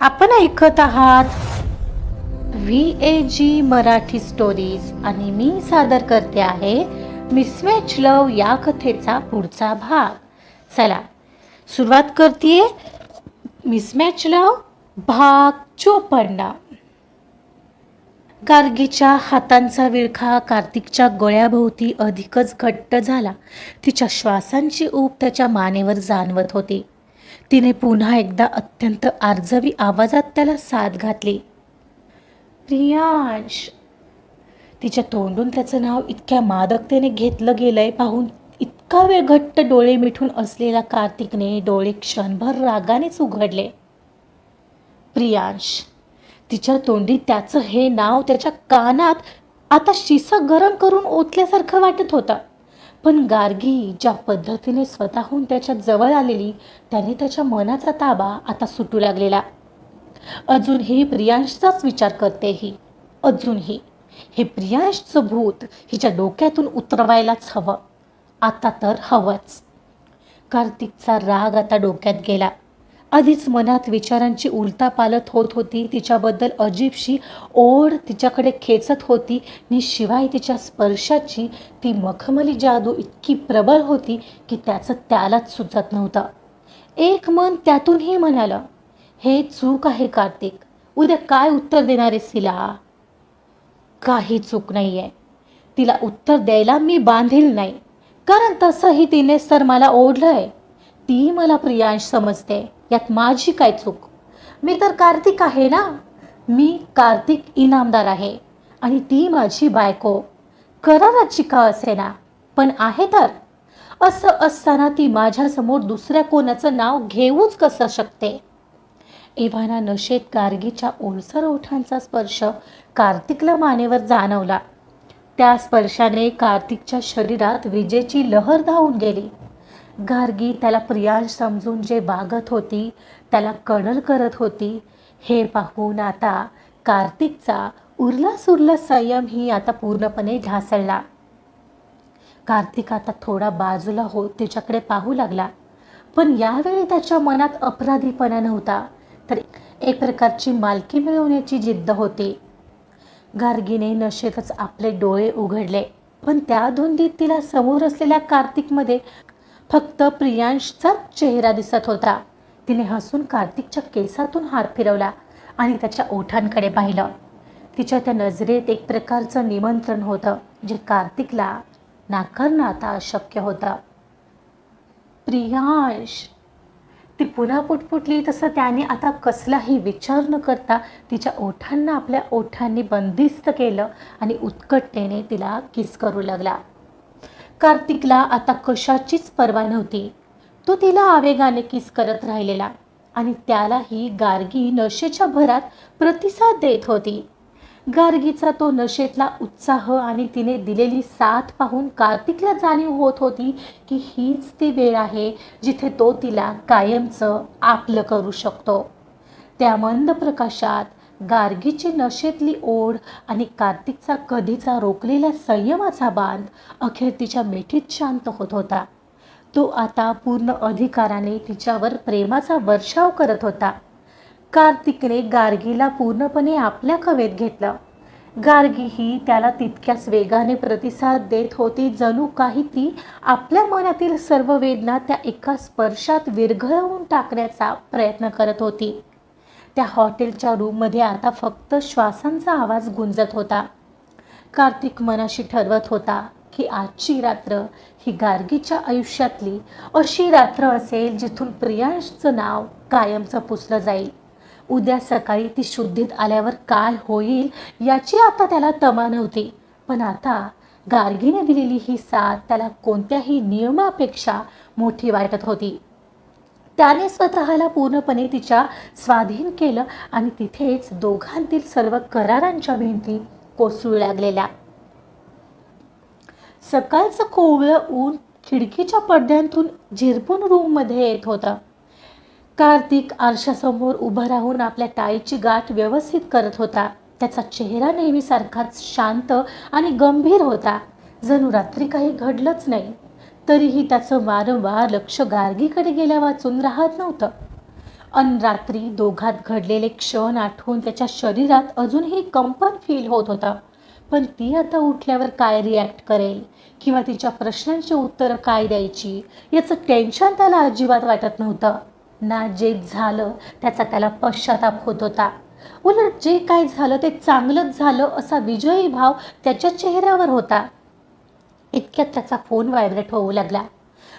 आपण ऐकत आहात VAG मराठी स्टोरीज आणि मी सादर करते आहे मिसमॅच लव या कथेचा पुढचा भाग. चला सुरुवात करते. मिसमॅच लव भाग 54. गार्गीच्या हातांचा विळखा कार्तिकच्या गळ्याभोवती अधिकच घट्ट झाला. तिच्या श्वासांची ऊब त्याच्या मानेवर जाणवत होती. तिने पुन्हा एकदा अत्यंत आर्जवी आवाजात त्याला साद घातली. प्रियांश. तिच्या तोंडून त्याचं नाव इतक्या मादकतेने घेतलं गेलंय पाहून इतका वेळ घट्ट डोळे मिठून असलेला कार्तिकने डोळे क्षणभर रागानेच उघडले. प्रियांश. तिच्या तोंडी त्याचं हे नाव त्याच्या कानात आता शिसा गरम करून ओतल्यासारखं वाटत होतं. पण गार्गी ज्या पद्धतीने स्वतःहून त्याच्या जवळ आलेली त्याने त्याच्या मनाचा ताबा आता सुटू लागलेला. अजूनही प्रियांशचाच विचार करते ही. अजूनही हे प्रियांशचं भूत हिच्या डोक्यातून उतरवायलाच हवं. आता तर हवंच. कार्तिकचा राग आता डोक्यात गेला. आधीच मनात विचारांची उलटापालट होत होती. तिच्याबद्दल अजीबशी ओढ तिच्याकडे खेचत होती नि शिवाय तिच्या स्पर्शाची ती मखमली जादू इतकी प्रबळ होती की त्याचं त्यालाच सुचत नव्हतं. एक मन त्यातूनही म्हणालं, हे चूक आहे कार्तिक. उद्या काय उत्तर देणार आहेस तिला? काही चूक नाही आहे. तिला उत्तर द्यायला मी बांधील नाही. कारण तसंही तिनेच तर मला ओढलंय. ती मला प्रियांश समजते. यात माझी काय चूक? मी तर कार्तिक आहे ना. मी कार्तिक इनामदार आहे आणि ती माझी बायको. कराराची का असेना पण आहे तर. असं असताना ती माझ्यासमोर दुसऱ्या कोणाचं नाव घेऊच कसं शकते? एव्हाना नशेत गार्गीच्या ओलसर ओठांचा स्पर्श कार्तिकला मानेवर जाणवला. त्या स्पर्शाने कार्तिकच्या शरीरात विजेची लहर धावून गेली. गार्गी त्याला प्रियांश समजून जे वागत होती, त्याला कडल करत होती, हे पाहून आता कार्तिकचा उरला संयम ही आता पूर्णपणे ढासळला. कार्तिक आता थोडा बाजूला होत तिच्याकडे पाहू लागला. पण यावेळी त्याच्या मनात अपराधीपणा नव्हता, तर एक प्रकारची मालकी मिळवण्याची जिद्द होती. गार्गीने नशेतच आपले डोळे उघडले. पण त्या धुंदीत तिला समोर असलेल्या कार्तिकमध्ये फक्त प्रियांशचाच चेहरा दिसत होता. तिने हसून कार्तिकच्या केसातून हात फिरवला आणि त्याच्या ओठांकडे पाहिलं. तिच्या त्या नजरेत एक प्रकारचं निमंत्रण होतं जे कार्तिकला नाकारणं आता अशक्य होतं. प्रियांश. ती पुन्हा पुटपुटली तसं त्याने आता कसलाही विचार न करता तिच्या ओठांना आपल्या ओठांनी बंदिस्त केलं आणि उत्कटतेने तिला किस करू लागला. कार्तिकला आता कशाचीच पर्वा नव्हती. तो तिला आवेगाने किस करत राहिलेला आणि त्यालाही गार्गी नशेच्या भरात प्रतिसाद देत होती. गार्गीचा तो नशेतला उत्साह आणि तिने दिलेली साथ पाहून कार्तिकला जाणीव होत होती की हीच ती वेळ आहे जिथे तो तिला कायमचं आपलं करू शकतो. त्या मंद प्रकाशात गार्गीची नशेतली ओढ आणि कार्तिकचा कधीचा रोखलेला संयमाचा बांध अखेर तिच्या मिठीत शांत होत होता. तो आता पूर्ण अधिकाराने तिच्यावर प्रेमाचा वर्षाव करत होता. कार्तिकने गार्गीला पूर्णपणे आपल्या कवेत घेतलं. गार्गीही त्याला तितक्याच वेगाने प्रतिसाद देत होती, जणू काही ती आपल्या मनातील सर्व वेदना त्या एका स्पर्शात विरघळवून टाकण्याचा प्रयत्न करत होती. त्या हॉटेलच्या रूममध्ये आता फक्त श्वासांचा आवाज गुंजत होता. कार्तिक मनाशी ठरवत होता की आजची रात्र ही गार्गीच्या आयुष्यातली अशी रात्र असेल जिथून प्रियांशचं नाव कायमचं पुसलं जाईल. उद्या सकाळी ती शुद्धीत आल्यावर काय होईल याची आता त्याला तमा नव्हती. पण आता गार्गीने दिलेली ही साथ त्याला कोणत्याही नियमापेक्षा मोठी वाटत होती. त्याने स्वतःला पूर्णपणे तिच्या स्वाधीन केलं आणि तिथेच दोघांतील सर्व करारांच्या भिंती कोसळू लागलेल्या. सकाळचं कोवळं ऊन खिडकीच्या पडद्यांतून झिरपून रूममध्ये येत होतं. कार्तिक आरशासमोर उभं राहून आपल्या टाळीची गाठ व्यवस्थित करत होता. त्याचा चेहरा नेहमीसारखाच शांत आणि गंभीर होता, जणू रात्री काही घडलंच नाही. तरीही त्याचं वारंवार लक्ष गार्गीकडे गेल्या वाचून राहत नव्हतं. अन रात्री दोघात घडलेले क्षण आठवून त्याच्या शरीरात अजूनही कंपन फील होत होतं. पण ती आता उठल्यावर काय रिॲक्ट करेल किंवा तिच्या प्रश्नांची उत्तरं काय द्यायची याचं टेन्शन त्याला अजिबात वाटत नव्हतं. ना जे झालं त्याचा त्याला पश्चाताप होत होता. उलट जे काय झालं ते चांगलंच झालं असा विजयी भाव त्याच्या चेहऱ्यावर होता. इतक्यात त्याचा फोन व्हायब्रेट होऊ लागला.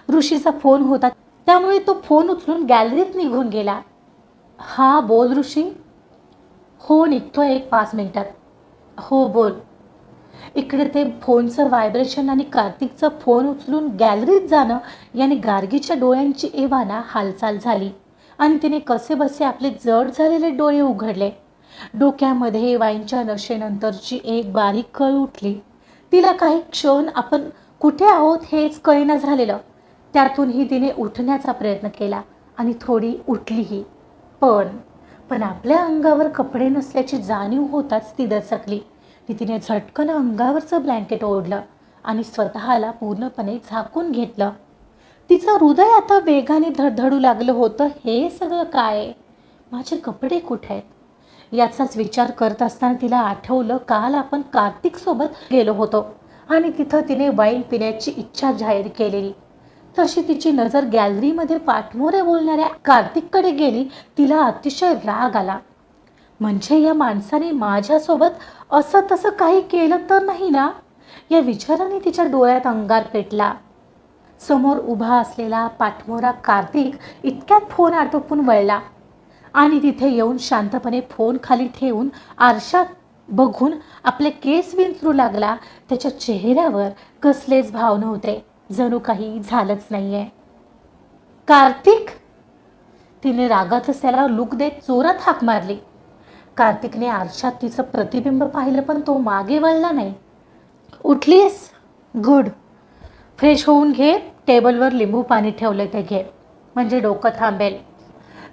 ऋषीचा फोन होता, त्यामुळे तो फोन उचलून गॅलरीत निघून गेला. हा बोल ऋषी. हो निघतोय 1-5 मिनिटात. हो बोल. इकडे ते फोनचं व्हायब्रेशन आणि कार्तिकचा फोन उचलून गॅलरीत जाणं याने गार्गीच्या डोळ्यांची एव्हाना हालचाल झाली आणि तिने कसेबसे आपले जड झालेले डोळे उघडले. डोक्यामध्ये वाईनच्या नशेनंतरची एक बारीक कळ उठली. तिला काही क्षण आपण कुठे आहोत हेच कळेना झालेलं. त्यातूनही तिने उठण्याचा प्रयत्न केला आणि थोडी उठलीही. पण आपल्या अंगावर कपडे नसल्याची जाणीव होताच ती दचकली. तिने झटकन अंगावरचं ब्लँकेट ओढलं आणि स्वतःला पूर्णपणे झाकून घेतलं. तिचं हृदय आता वेगाने धडधडू लागलं होतं. हे सगळं काय? माझे कपडे कुठे आहेत? याचाच विचार करत असताना तिला आठवलं काल आपण कार्तिकसोबत गेलो होतो आणि तिथं तिने वाईन पिण्याची इच्छा जाहीर केलेली. तशी तिची नजर गॅलरीमध्ये पाठमोऱ्या बोलणाऱ्या कार्तिककडे गेली. तिला अतिशय राग आला. म्हणजे या माणसाने माझ्यासोबत असं तसं काही केलं तर नाही ना? या विचाराने तिच्या डोळ्यात अंगार पेटला. समोर उभा असलेला पाठमोरा कार्तिक इतक्यात फोन आटोपून वळला आणि तिथे येऊन शांतपणे फोन खाली ठेवून आरशात बघून आपले केस विंचरू लागला. त्याच्या चेहऱ्यावर कसलेच भाव नव्हते, जणू काही झालंच नाहीये. कार्तिक. तिने रागातच त्याला लुक देत जोरात हाक मारली. कार्तिकने आरशात तिचं प्रतिबिंब पाहिलं, पण तो मागे वळला नाही. उठलीस? गुड. फ्रेश होऊन घे. टेबलवर लिंबू पाणी ठेवलं ते घे, म्हणजे डोकं थांबेल.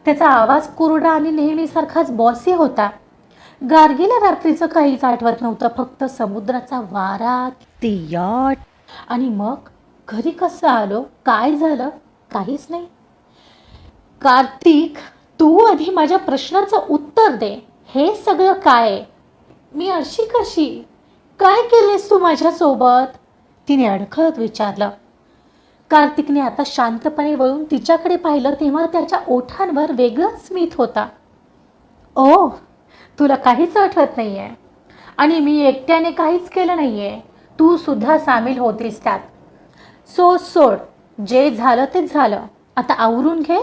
त्याचा आवाज कोरडा आणि नेहमीसारखाच बॉसी होता. गार्गीला रात्रीचं काहीच आठवत नव्हतं, फक्त समुद्राचा वारा, ती याट आणि मग घरी कसं आलो, काय झालं, काहीच नाही. कार्तिक, तू आधी माझ्या प्रश्नाचं उत्तर दे. हे सगळं काय? मी अशी कशी? काय केलेस तू माझ्यासोबत? तिने अडखळत विचारलं. कार्तिकने आता शांतपणे वळून तिच्याकडे पाहिलं तेव्हा त्याच्या ओठांवर वेगळाच स्मित होता. ओ, तुला काहीच आठवत नाहीये आणि मी एकट्याने काहीच केलं नाहीये. तू सुद्धा सामील होतीस त्यात. सोड. जे झालं ते झालं. आता आवरून घे.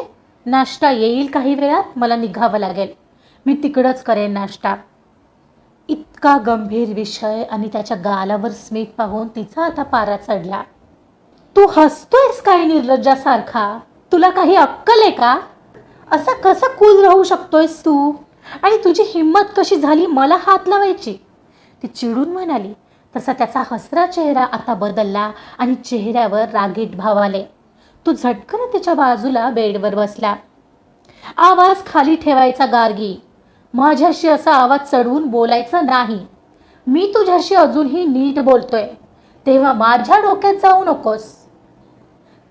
नाश्ता येईल काही वेळात. मला निघावं लागेल. मी तिकडंच करेन नाश्ता. इतका गंभीर विषय आणि त्याच्या गालावर स्मित पाहून तिचा आता पारा चढला. तू हसतोयस काय निर्लज्जासारखा? तुला काही अक्कल आहे का? असा कसा कूल राहू शकतोयस तू? आणि तुझी हिंमत कशी झाली मला हात लावायची? ती चिडून म्हणाली. तसा त्याचा हसरा चेहरा आता बदलला आणि चेहऱ्यावर रागीट भाव आले. तो झटकन तिच्या बाजूला बेडवर बसला. आवाज खाली ठेवायचा गार्गी. माझ्याशी असा आवाज चढवून बोलायचा नाही. मी तुझ्याशी अजूनही नीट बोलतोय, तेव्हा माझ्या डोक्यात जाऊ नकोस.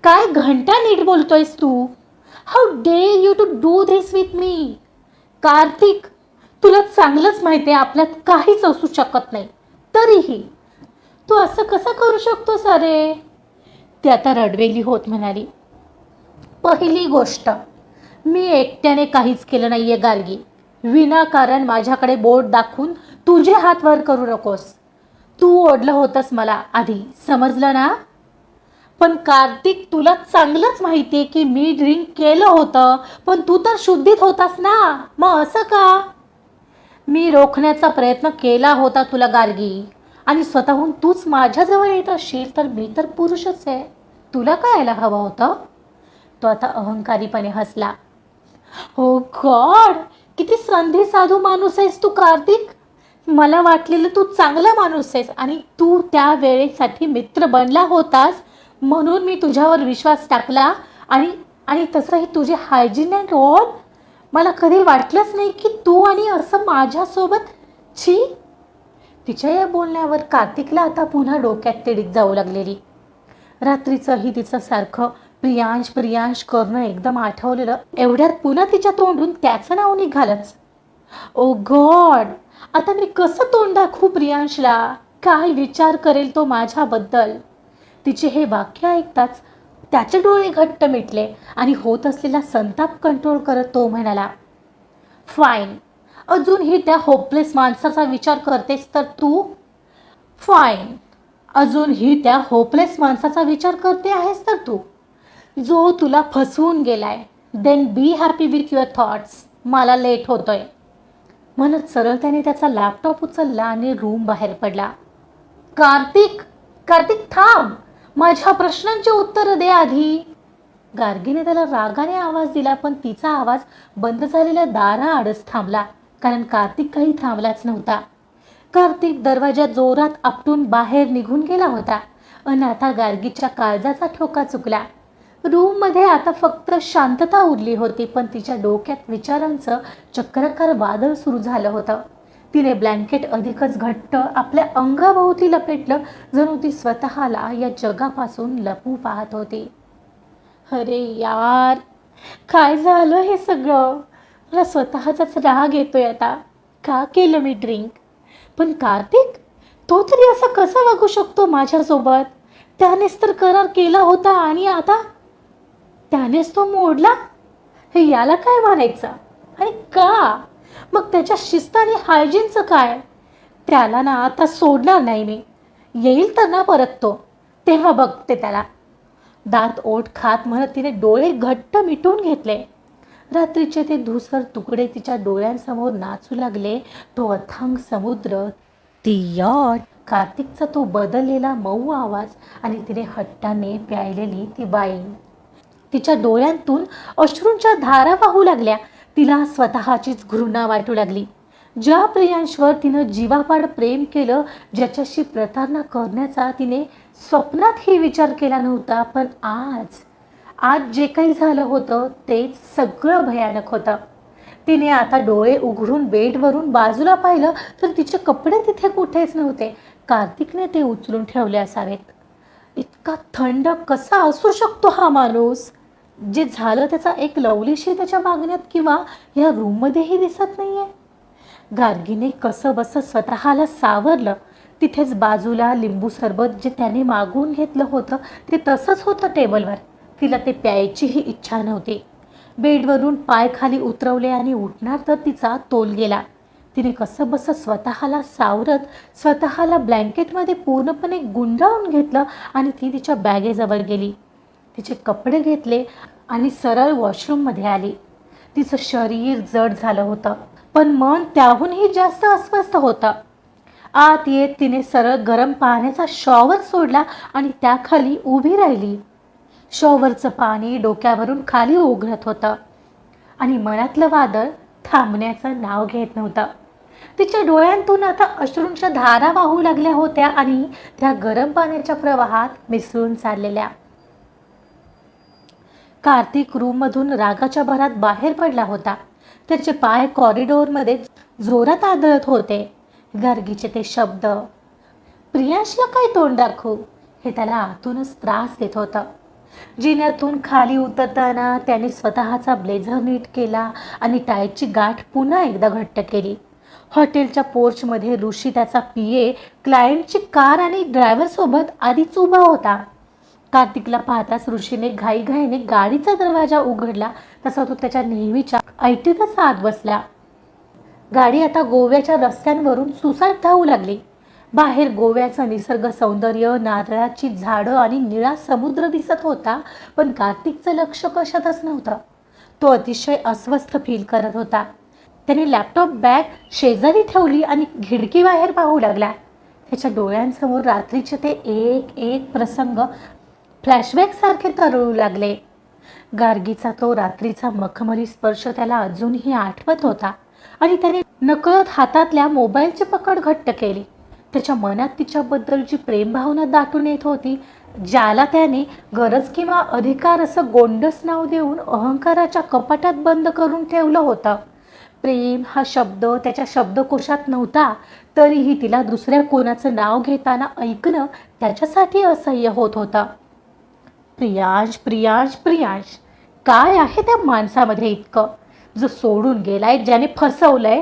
काय घंटा नीट बोलतोयस तू? How dare you to do this with me? Kartik, तुला चांगलंच माहिती आहे आपल्यात काहीच असू शकत नाही, तरीही तू असं कसं करू शकतोस? अरे, ती आता रडवेली होत म्हणाली. पहिली गोष्ट, मी एकट्याने काहीच केलं नाहीये गार्गी. विनाकारण माझ्याकडे बोट दाखवून तुझे हात वर करू नकोस. तू ओढलं होतंस मला आधी, समजलं ना? पण कार्तिक, तुला चांगलंच माहिती आहे की मी ड्रिंक केलं होतं, पण तू तर शुद्धीत होतास ना, मग असं का? मी रोखण्याचा प्रयत्न केला होता तुला गार्गी, आणि स्वतःहून तूच माझ्याजवळ येत असशील तर मी तर पुरुषच आहे. तुला काय यायला हवं होतं? तो आता अहंकारीपणे हसला. हो गॉड, किती संधी साधू माणूस आहेस तू कार्तिक. मला वाटलेलं तू चांगला माणूस आहेस आणि तू त्या वेळेसाठी मित्र बनला होतास म्हणून मी तुझ्यावर विश्वास टाकला. आणि तसंही तुझे हायजीन अँड ऑल. मला कधी वाटलंच नाही की तू आणि असं माझ्यासोबत. छी. तिच्या या बोलण्यावर कार्तिकला आता पुन्हा डोक्यात तिडीक जाऊ लागलेली. रात्रीचंही तिचं सारखं प्रियांश प्रियांश करणं एकदम आठवलेलं एवढ्यात पुन्हा तिच्या तोंडून त्याचं नाव निघालंच. ओ गॉड, आता मी कसं तोंड दाखवू प्रियांशला? काय विचार करेल तो माझ्याबद्दल? तिचे हे वाक्य ऐकताच त्याचे डोळे घट्ट मिटले आणि होत असलेला संताप कंट्रोल करत तो म्हणाला, फाईन, अजूनही त्या होपलेस माणसाचा विचार करतेस तर तू? फाईन, अजूनही त्या होपलेस माणसाचा विचार करते आहेस तर तू, जो तुला फसवून गेलाय. Then be happy with your thoughts. मला लेट होतोय. म्हणत सरळ त्याने त्याचा लॅपटॉप उचलला आणि रूम बाहेर पडला. कार्तिक, कार्तिक थांब, माझ्या प्रश्नांची उत्तरं दे आधी. गार्गीने त्याला रागाने आवाज दिला, पण तिचा आवाज बंद झालेल्या दाराआडच थांबला, कारण कार्तिक काही थांबलाच नव्हता. कार्तिक दरवाजा जोरात आपटून बाहेर निघून गेला होता आणि आता गार्गीच्या काळजाचा ठोका चुकला. रूममध्ये आता फक्त शांतता उरली होती, पण तिच्या डोक्यात विचारांचं चक्राकार वादळ सुरू झालं होतं. तिने ब्लँकेट अधिकच घट्ट आपल्या अंगाभोवती लपेटलं, जणू ती स्वतःला या जगापासून लपू पाहत होती. अरे यार, काय झालं हे सगळं? मला स्वतःचाच राग येतोय आता. का केलं मी ड्रिंक? पण कार्तिक, तो तरी असा कसा वागू शकतो माझ्यासोबत? त्यानेच तर करार केला होता आणि आता त्यानेच तो मोडला. हे याला काय म्हणायचं? आणि का? मग त्याच्या शिस्त आणि हायजीनचं काय? त्याला ना आता सोडणार नाही मी. येईल तर ना परत तो, तेव्हा बघते त्याला. दात ओठ खात म्हणत तिने डोळे घट्ट मिटून घेतले. रात्रीचे ते धूसर तुकडे तिच्या डोळ्यांसमोर नाचू लागले. तो अथांग समुद्र, ती यॉट, कार्तिकचा तो बदललेला मऊ आवाज आणि तिने हट्टाने प्यायलेली ती वाईन. तिच्या डोळ्यांतून अश्रूंच्या धारा वाहू लागल्या. तिला स्वतःचीच घृणा वाटू लागली. ज्या प्रियांशवर तिनं जीवापाड प्रेम केलं, ज्याच्याशी प्रतारणा करण्याचा तिने स्वप्नातही विचार केला नव्हता, पण आज जे काही झालं होतं तेच सगळं भयानक होतं. तिने आता डोळे उघडून बेडवरून बाजूला पाहिलं तर तिचे कपडे तिथे कुठेच नव्हते. कार्तिकने ते उचलून ठेवले असावेत. इतका थंड कसा असू शकतो हा माणूस? जे झालं त्याचा एक लवलेशी त्याच्या वागण्यात किंवा या रूममध्येही दिसत नाहीये. गार्गीने कसं बसं स्वतःला सावरलं. तिथेच बाजूला लिंबू सरबत जे त्याने मागवून घेतलं होतं ते तसंच होतं टेबलवर. तिला ते प्यायचीही इच्छा नव्हती. बेडवरून पाय खाली उतरवले आणि उठणार तर तिचा तोल गेला. तिने कसं बसं स्वतःला सावरत स्वतःला ब्लँकेटमध्ये पूर्णपणे गुंडाळून घेतलं आणि ती तिच्या बॅगेजवळ गेली. तिचे कपडे घेतले आणि सरळ वॉशरूममध्ये आली. तिचं शरीर जड झालं होतं, पण मन त्याहूनही जास्त अस्वस्थ होतं. आत येत तिने सरळ गरम पाण्याचा शॉवर सोडला आणि त्याखाली उभी राहिली. शॉवरचं पाणी डोक्यावरून खाली ओघळत होतं आणि मनातलं वादळ थांबण्याचं नाव घेत नव्हतं. तिच्या डोळ्यांतून आता अश्रूंच्या धारा वाहू लागल्या होत्या आणि त्या गरम पाण्याच्या प्रवाहात मिसळून चाललेल्या. कार्तिक रूममधून रागाच्या भरात बाहेर पडला होता. त्याचे पाय कॉरिडॉरमध्ये जोरात आदळत होते. गार्गीचे ते शब्द, प्रियांशला काय तोंड दाखवू, हे त्याला आतूनच त्रास देत होतं. जिन्यातून खाली उतरताना त्याने स्वतःचा ब्लेझर नीट केला आणि टायची गाठ पुन्हा एकदा घट्ट केली. हॉटेलच्या पोर्चमध्ये ऋषी, त्याचा पीए, क्लायंटची कार आणि ड्रायव्हरसोबत आधीच उभा होता. कार्तिकला पाहताच ऋषीने घाईघाईने गाडीचा दरवाजा उघडला, तसा तो त्याच्या नेहमीच्या ऐटीतच आत बसला. गाडी आता गोव्याच्या रस्त्यांवरून सुसाट धावू लागली. बाहेर गोव्याचं निसर्ग सौंदर्य, नारळाची झाडं आणि निळा समुद्र दिसत होता, पण कार्तिकचं लक्ष कशातच नव्हतं. तो अतिशय अस्वस्थ फील करत होता. त्याने लॅपटॉप बॅग शेजारी ठेवली आणि खिडकी बाहेर पाहू लागला. त्याच्या डोळ्यांसमोर रात्रीचे ते एक एक प्रसंग फ्लॅशबॅक सारखे तरळू लागले. गार्गीचा तो रात्रीचा मखमली स्पर्श त्याला अजूनही आठवत होता आणि त्याने नकळत हातातल्या मोबाईलची पकड घट्ट केली. त्याच्या मनात तिच्याबद्दलची प्रेमभावना दाटून येत होती, ज्याला त्याने गरज किंवा अधिकार असं गोंडस नाव देऊन अहंकाराच्या कपाटात बंद करून ठेवलं होतं. प्रेम हा शब्द त्याच्या शब्दकोशात नव्हता, तरीही तिला दुसऱ्या कोणाचं नाव घेताना ऐकणं त्याच्यासाठी असह्य होत होतं. प्रियांश प्रियांश प्रियांश, काय आहे त्या माणसामध्ये इतकं? जो सोडून गेलाय, ज्याने फसवलंय,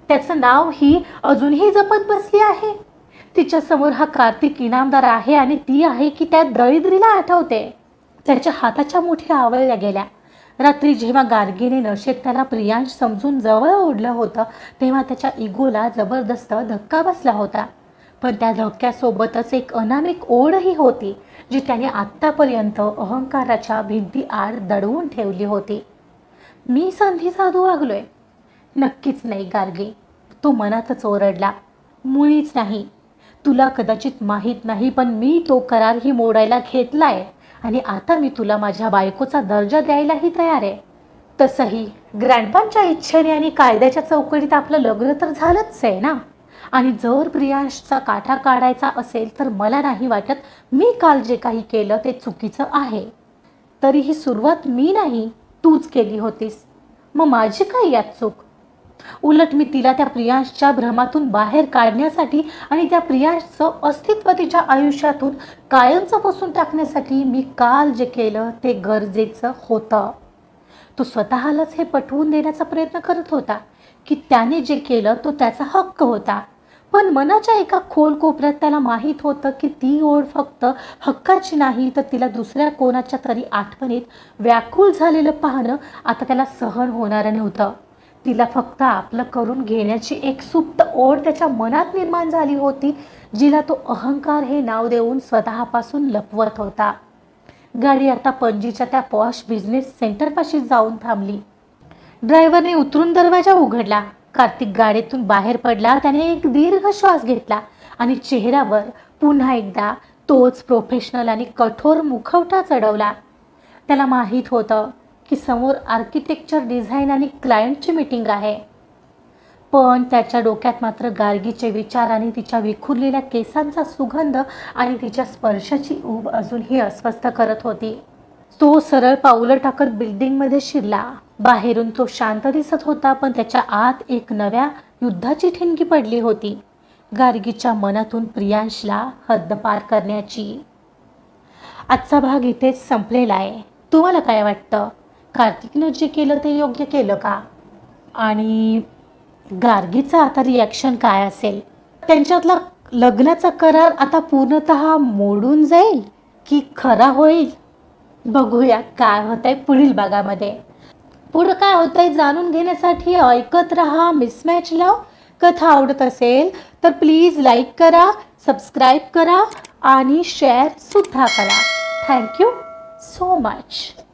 त्याचं नाव ही अजूनही जपत बसली आहे. तिच्यासमोर हा कार्तिक इनामदार आहे आणि ती आहे की त्या दळिद्रीला आठवते. त्याच्या हाताच्या मुठ्या आवळल्या गेल्या. रात्री जेव्हा गार्गीने नशेत त्याला प्रियांश समजून जवळ ओढलं होतं तेव्हा त्याच्या इगोला जबरदस्त धक्का बसला होता. पण त्या धक्क्यासोबतच एक अनामिक ओढही होती जी त्याने आत्तापर्यंत अहंकाराच्या भिंती आड दडवून ठेवली होती. मी संधी साधू वागलोय? नक्कीच नाही गार्गी, तो मनातच ओरडला. मुळीच नाही. तुला कदाचित माहीत नाही, पण मी तो करारही मोडायला घेतलाय आणि आता मी तुला माझ्या बायकोचा दर्जा द्यायलाही तयार आहे. तसंही ग्रँडपांच्या इच्छेने आणि कायद्याच्या चौकटीत आपलं लग्न तर झालंच आहे ना. आणि जर प्रियांशचा काठा काढायचा असेल तर मला नाही वाटत मी काल जे काही केलं ते चुकीचं आहे. तरीही सुरुवात मी नाही, तूच केली होतीस. मग माझी काय यात चूक? उलट मी तिला त्या प्रियांशच्या भ्रमातून बाहेर काढण्यासाठी आणि त्या प्रियांशचं अस्तित्व तिच्या आयुष्यातून कायमचं पुसून टाकण्यासाठी मी काल जे केलं ते गरजेचं होतं. तो स्वतःलाच हे पटवून देण्याचा प्रयत्न करत होता की त्याने जे केलं तो त्याचा हक्क होता. पण मनाच्या एका खोल कोपऱ्यात त्याला माहीत होतं की ती ओढ फक्त हक्काची नाही, तर तिला दुसऱ्या कोणाच्या तरी आठवणीत व्याकुळ झालेलं पाहणं आता त्याला सहन होणारं नव्हतं. तिला फक्त आपलं करून घेण्याची एक सुप्त ओढ त्याच्या मनात निर्माण झाली होती, जिला तो अहंकार हे नाव देऊन स्वतःपासून लपवत होता. गाडी आता पणजीच्या त्या पॉश बिझनेस सेंटरपाशी जाऊन थांबली. ड्रायव्हरने उतरून दरवाजा उघडला. कार्तिक गाडीतून बाहेर पडला. त्याने एक दीर्घ श्वास घेतला आणि चेहऱ्यावर पुन्हा एकदा तोच प्रोफेशनल आणि कठोर मुखवटा चढवला. त्याला माहीत होतं की समोर आर्किटेक्चर, डिझाईन आणि क्लायंटची मीटिंग आहे. पण त्याच्या डोक्यात मात्र गार्गीचे विचार आणि तिच्या विखुरलेल्या केसांचा सुगंध आणि तिच्या स्पर्शाची ऊब अजूनही अस्वस्थ करत होती. तो सरळ पावलं टाकत बिल्डिंगमध्ये शिरला. बाहेरून तो शांत दिसत होता, पण त्याच्या आत एक नव्या युद्धाची ठिणगी पडली होती. गार्गीच्या मनातून प्रियांशला हद्दपार करण्याची. आजचा भाग इथेच संपलेला आहे. तुम्हाला काय वाटतं? कार्तिकनं जे केलं ते योग्य केलं का? आणि गार्गीचं आता रिॲक्शन काय असेल? त्यांच्यातला लग्नाचा करार आता पूर्णतः मोडून जाईल की खरा होईल? बघूया काय होतंय पुढील भागामध्ये. पुढं काय होतंय जाणून घेण्यासाठी ऐकत रहा मिसमॅच लव. कथा आवडत असेल तर प्लीज लाईक करा, सबस्क्राईब करा आणि शेअर सुद्धा करा. Thank you so much.